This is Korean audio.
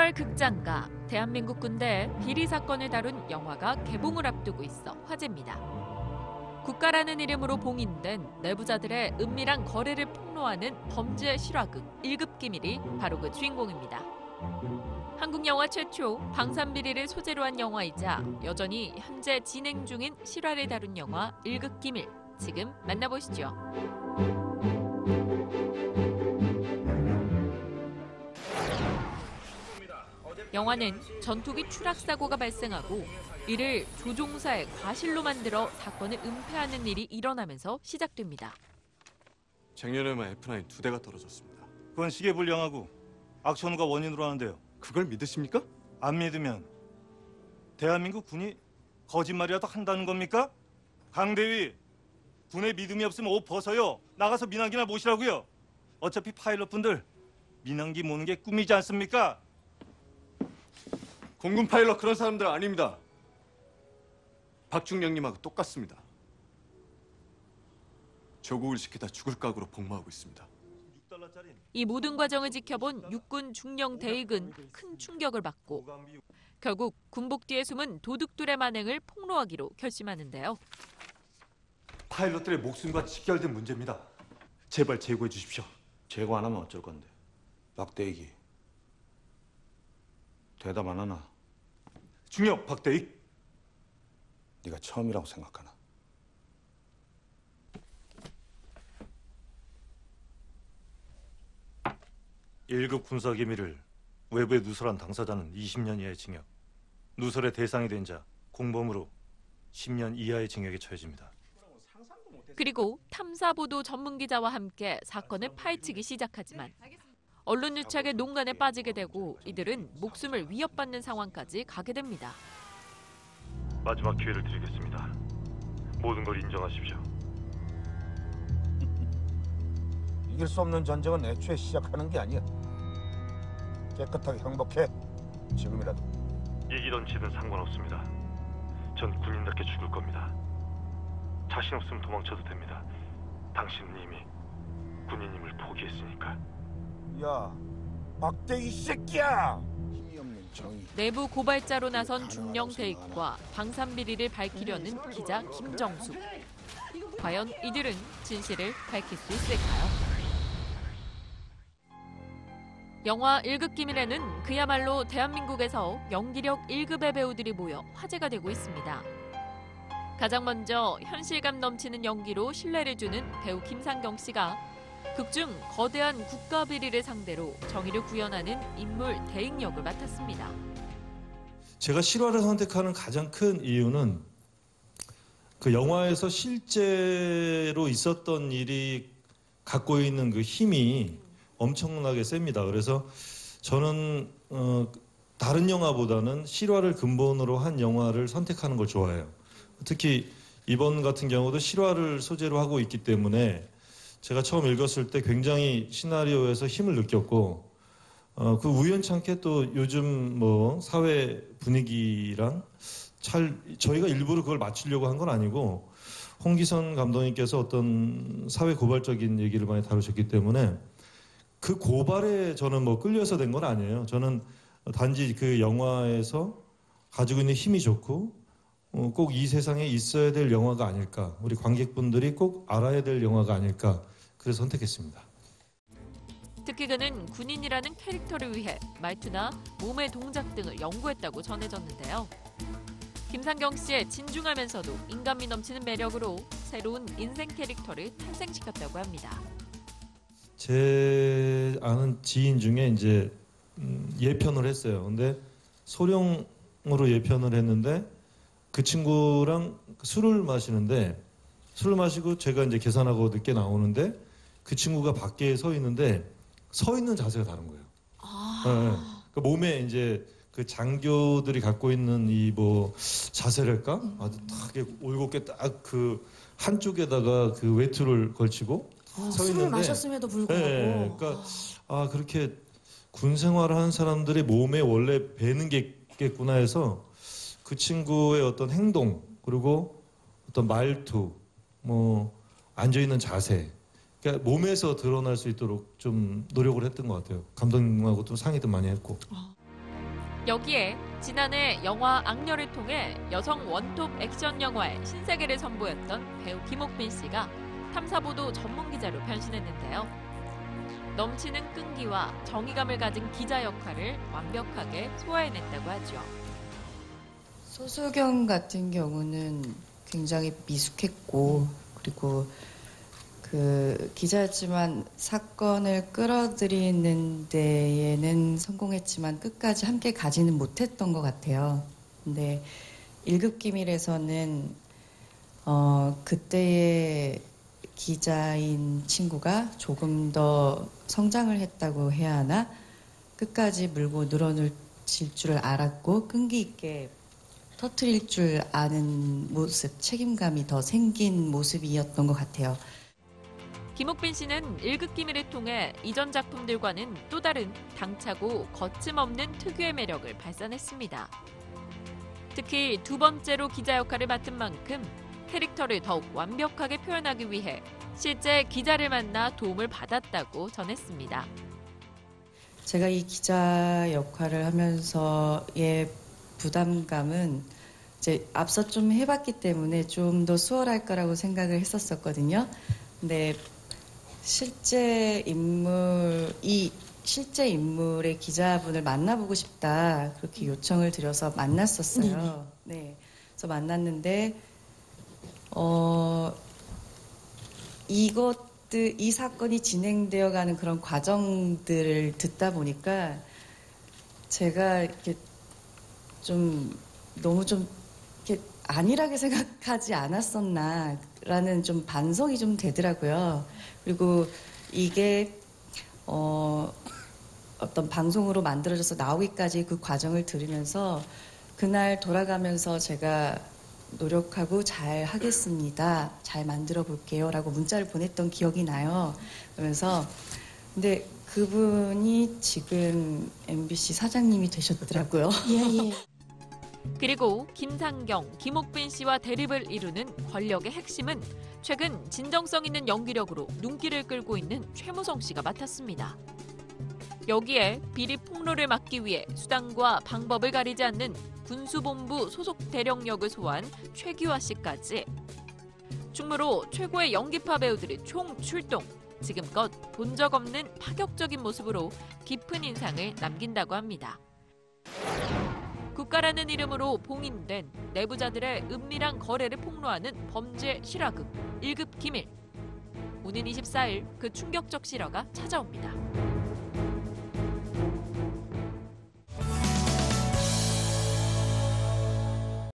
실화를 극장가, 대한민국 군대 비리 사건을 다룬 영화가 개봉을 앞두고 있어 화제입니다. 국가라는 이름으로 봉인된 내부자들의 은밀한 거래를 폭로하는 범죄 실화극 1급 기밀이 바로 그 주인공입니다. 한국 영화 최초 방산비리를 소재로 한 영화이자 여전히 현재 진행 중인 실화를 다룬 영화 1급 기밀, 지금 만나보시죠. 영화는 전투기 추락사고가 발생하고 이를 조종사의 과실로 만들어 사건을 은폐하는 일이 일어나면서 시작됩니다. 작년에만 F9 2대가 떨어졌습니다. 그건 시계 불량하고 악천후가 원인으로 하는데요. 그걸 믿으십니까? 안 믿으면 대한민국 군이 거짓말이라도 한다는 겁니까? 강대위, 군에 믿음이 없으면 옷 벗어요. 나가서 민항기나 모시라고요. 어차피 파일럿분들 민항기 모는 게 꿈이지 않습니까? 공군 파일럿 그런 사람들 아닙니다. 박중령님하고 똑같습니다. 조국을 지키다 죽을 각오로 복무하고 있습니다. 이 모든 과정을 지켜본 육군 중령 대익은 큰 충격을 받고 결국 군복 뒤에 숨은 도둑들의 만행을 폭로하기로 결심하는데요. 파일럿들의 목숨과 직결된 문제입니다. 제발 제거해 주십시오. 제거 안 하면 어쩔 건데? 박대익이 대답 안 하나? 중령 박대익. 네가 처음이라고 생각하나? 일급 군사기밀을 외부에 누설한 당사자는 20년 이하의 징역, 누설의 대상이 된 자 공범으로 10년 이하의 징역에 처해집니다. 그리고 탐사보도 전문기자와 함께 사건을 파헤치기 시작하지만 언론 유착의 농간에 빠지게 되고 이들은 목숨을 위협받는 상황까지 가게 됩니다. 마지막 기회를 드리겠습니다. 모든 걸 인정하십시오. 이길 수 없는 전쟁은 애초에 시작하는 게 아니야. 깨끗하게 항복해. 지금이라도. 이기던 지든 상관없습니다. 전 군인답게 죽을 겁니다. 자신 없으면 도망쳐도 됩니다. 당신은 이미 군인임을 포기했으니까. 야, 박대익 새끼야! 힘이 없는 정의. 내부 고발자로 나선 중령 대익과 방산비리를 밝히려는 기자 김정수. 과연 이들은 진실을 밝힐 수 있을까요? 영화 1급 기밀에는 그야말로 대한민국에서 연기력 1급의 배우들이 모여 화제가 되고 있습니다. 가장 먼저 현실감 넘치는 연기로 신뢰를 주는 배우 김상경 씨가 극중 거대한 국가 비리를 상대로 정의를 구현하는 인물 대익 역을 맡았습니다. 제가 실화를 선택하는 가장 큰 이유는 그 영화에서 실제로 있었던 일이 갖고 있는 그 힘이 엄청나게 셉니다. 그래서 저는 다른 영화보다는 실화를 근본으로 한 영화를 선택하는 걸 좋아해요. 특히 이번 같은 경우도 실화를 소재로 하고 있기 때문에 제가 처음 읽었을 때 굉장히 시나리오에서 힘을 느꼈고 그 우연찮게 또 요즘 뭐 사회 분위기랑 저희가 일부러 그걸 맞추려고 한 건 아니고 홍기선 감독님께서 어떤 사회 고발적인 얘기를 많이 다루셨기 때문에 그 고발에 저는 뭐 끌려서 된 건 아니에요. 저는 단지 그 영화에서 가지고 있는 힘이 좋고 꼭 이 세상에 있어야 될 영화가 아닐까. 우리 관객분들이 꼭 알아야 될 영화가 아닐까. 그래서 선택했습니다. 특히 그는 군인이라는 캐릭터를 위해 말투나 몸의 동작 등을 연구했다고 전해졌는데요. 김상경 씨의 진중하면서도 인간미 넘치는 매력으로 새로운 인생 캐릭터를 탄생시켰다고 합니다. 제 아는 지인 중에 이제 예편을 했어요. 근데 소령으로 예편을 했는데 그 친구랑 술을 마시는데 술을 마시고 제가 이제 계산하고 늦게 나오는데 그 친구가 밖에 서 있는데 서 있는 자세가 다른 거예요. 네. 그 몸에 이제 그 장교들이 갖고 있는 이 뭐 자세랄까? 아주 딱 올곧게 딱 그 한쪽에다가 그 외투를 걸치고 서 있는데 술을 마셨음에도 불구하고. 네, 그러니까 그렇게 군 생활을 하는 사람들의 몸에 원래 배는 게 있겠구나 해서 그 친구의 어떤 행동 그리고 어떤 말투 뭐 앉아 있는 자세 그러니까 몸에서 드러날 수 있도록 좀 노력을 했던 것 같아요. 감독님하고 또 상의도 많이 했고. 여기에 지난해 영화 악녀를 통해 여성 원톱 액션 영화의 신세계를 선보였던 배우 김옥빈 씨가 탐사보도 전문 기자로 변신했는데요. 넘치는 끈기와 정의감을 가진 기자 역할을 완벽하게 소화해냈다고 하죠. 소수경 같은 경우는 굉장히 미숙했고, 그리고 그 기자였지만 사건을 끌어들이는 데에는 성공했지만 끝까지 함께 가지는 못했던 것 같아요. 근데 1급 기밀에서는 그때의 기자인 친구가 조금 더 성장을 했다고 해야 하나? 끝까지 물고 늘어질 줄 알았고 끈기 있게 터뜨릴 줄 아는 모습, 책임감이 더 생긴 모습이었던 것 같아요. 김옥빈 씨는 1급 기밀을 통해 이전 작품들과는 또 다른 당차고 거침없는 특유의 매력을 발산했습니다. 특히 두 번째로 기자 역할을 맡은 만큼 캐릭터를 더욱 완벽하게 표현하기 위해 실제 기자를 만나 도움을 받았다고 전했습니다. 제가 이 기자 역할을 하면서의 부담감은 이제 앞서 좀 해봤기 때문에 좀 더 수월할 거라고 생각을 했었거든요. 근데 실제 인물의 기자분을 만나보고 싶다 그렇게 요청을 드려서 만났었어요. 네, 그래서 만났는데 이 사건이 진행되어가는 그런 과정들을 듣다 보니까 제가 이렇게 너무 이렇게 안일하게 생각하지 않았었나라는 좀 반성이 좀 되더라고요. 그리고 이게 어떤 방송으로 만들어져서 나오기까지 그 과정을 들으면서 그날 돌아가면서 제가 노력하고 잘 하겠습니다. 잘 만들어 볼게요. 라고 문자를 보냈던 기억이 나요. 그러면서 근데 그분이 지금 MBC 사장님이 되셨더라고요. 예. 그리고 김상경, 김옥빈 씨와 대립을 이루는 권력의 핵심은 최근 진정성 있는 연기력으로 눈길을 끌고 있는 최무성 씨가 맡았습니다. 여기에 비리 폭로를 막기 위해 수단과 방법을 가리지 않는 군수본부 소속 대령역을 소화한 최기화 씨까지 충무로 최고의 연기파 배우들이 총 출동. 지금껏 본 적 없는 파격적인 모습으로 깊은 인상을 남긴다고 합니다. 국가라는 이름으로 봉인된 내부자들의 은밀한 거래를 폭로하는 범죄 실화극 1급 기밀. 오는 24일 그 충격적 실화가 찾아옵니다.